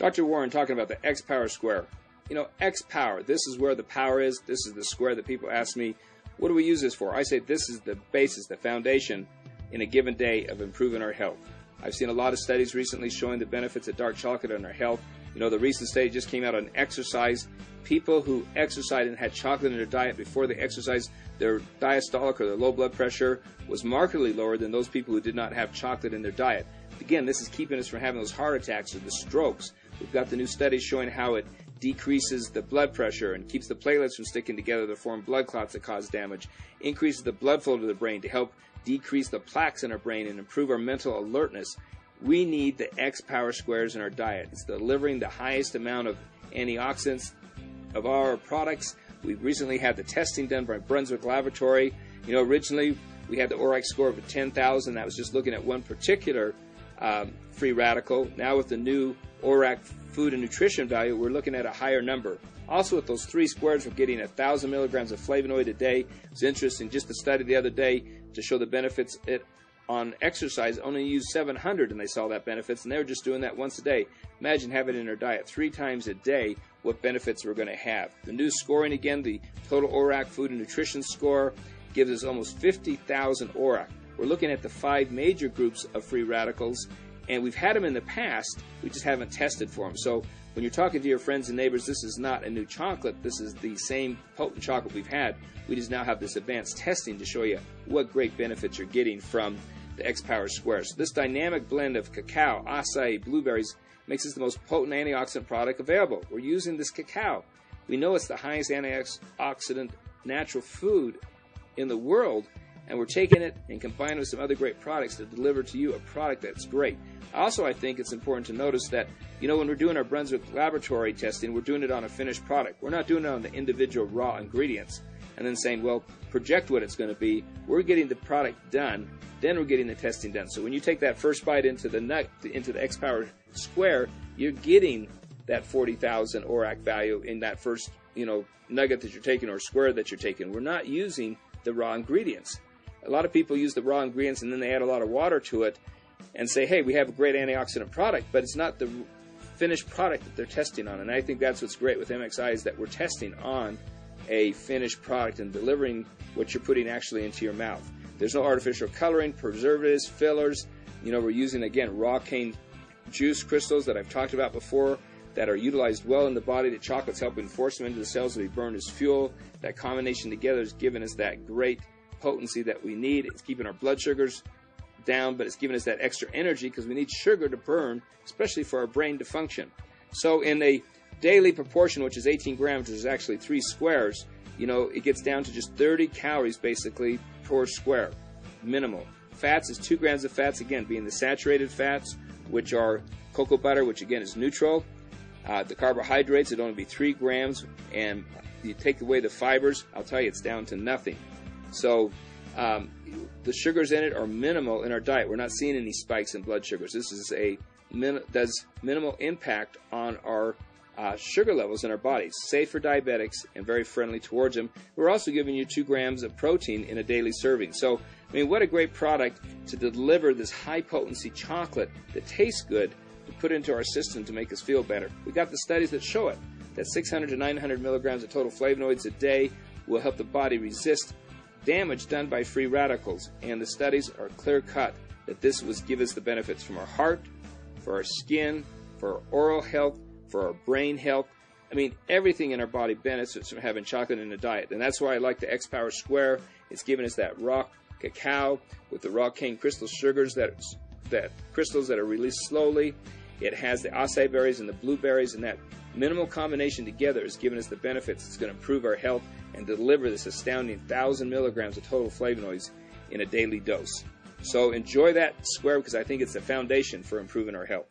Dr. Warren talking about the X Power Square. You know, X Power, this is where the power is. This is the square that people ask me, what do we use this for? I say this is the basis, the foundation in a given day of improving our health. I've seen a lot of studies recently showing the benefits of dark chocolate on our health. You know, the recent study just came out on exercise. People who exercised and had chocolate in their diet before they exercised, their diastolic or their low blood pressure was markedly lower than those people who did not have chocolate in their diet. Again, this is keeping us from having those heart attacks or the strokes. We've got the new studies showing how it decreases the blood pressure and keeps the platelets from sticking together to form blood clots that cause damage, increases the blood flow to the brain to help decrease the plaques in our brain and improve our mental alertness. We need the X Power Squares in our diet. It's delivering the highest amount of antioxidants of our products. We've recently had the testing done by Brunswick Laboratory. You know, originally we had the ORAC score of 10,000. That was just looking at one particular free radical. Now with the new ORAC food and nutrition value, we're looking at a higher number. Also with those 3 squares, we're getting 1,000 milligrams of flavonoid a day. It's interesting, just a study the other day to show the benefits on exercise only used 700 and they saw that benefits, and they were just doing that once a day. Imagine having it in our diet 3 times a day, what benefits we're going to have. The new scoring, again, the total ORAC food and nutrition score gives us almost 50,000 ORAC. We're looking at the 5 major groups of free radicals, and we've had them in the past, we just haven't tested for them. So when you're talking to your friends and neighbors, this is not a new chocolate, this is the same potent chocolate we've had. We just now have this advanced testing to show you what great benefits you're getting from the X Power Square. So this dynamic blend of cacao, acai, blueberries makes this the most potent antioxidant product available. We're using this cacao. We know it's the highest antioxidant natural food in the world, and we're taking it and combining it with some other great products to deliver to you a product that's great. Also, I think it's important to notice that, you know, when we're doing our Brunswick Laboratory testing, we're doing it on a finished product. We're not doing it on the individual raw ingredients and then saying, well, project what it's going to be. We're getting the product done, then we're getting the testing done. So when you take that first bite into the X Power Square, you're getting that 40,000 ORAC value in that first, you know, nugget that you're taking or square that you're taking. We're not using the raw ingredients. A lot of people use the raw ingredients and then they add a lot of water to it and say, hey, we have a great antioxidant product, but it's not the finished product that they're testing on. And I think that's what's great with MXI is that we're testing on a finished product and delivering what you're putting actually into your mouth. There's no artificial coloring, preservatives, fillers. You know, we're using, again, raw cane juice crystals that I've talked about before that are utilized well in the body. The chocolate's helping force them into the cells to be burned as fuel. That combination together is giving us that great potency that we need. It's keeping our blood sugars down, but it's giving us that extra energy because we need sugar to burn, especially for our brain to function. So in a daily proportion, which is 18 grams, which is actually 3 squares, you know, it gets down to just 30 calories basically per square, minimal. Fats is 2 grams of fats, again, being the saturated fats, which are cocoa butter, which again is neutral. The carbohydrates, it'd only be 3 grams, and you take away the fibers, I'll tell you, it's down to nothing. So the sugars in it are minimal in our diet. We're not seeing any spikes in blood sugars. This is does minimal impact on our sugar levels in our bodies. Safe for diabetics and very friendly towards them. We're also giving you 2 grams of protein in a daily serving. So, I mean, what a great product to deliver this high-potency chocolate that tastes good to put into our system to make us feel better. We got the studies that show it, that 600 to 900 milligrams of total flavonoids a day will help the body resist damage done by free radicals, and the studies are clear-cut that this was give us the benefits from our heart, for our skin, for our oral health, for our brain health. I mean, everything in our body benefits from having chocolate in the diet, and that's why I like the X Power Square. It's giving us that raw cacao with the raw cane crystal sugars that crystals that are released slowly. It has the acai berries and the blueberries, and that minimal combination together is giving us the benefits. It's going to improve our health and deliver this astounding 1,000 milligrams of total flavonoids in a daily dose. So enjoy that square because I think it's the foundation for improving our health.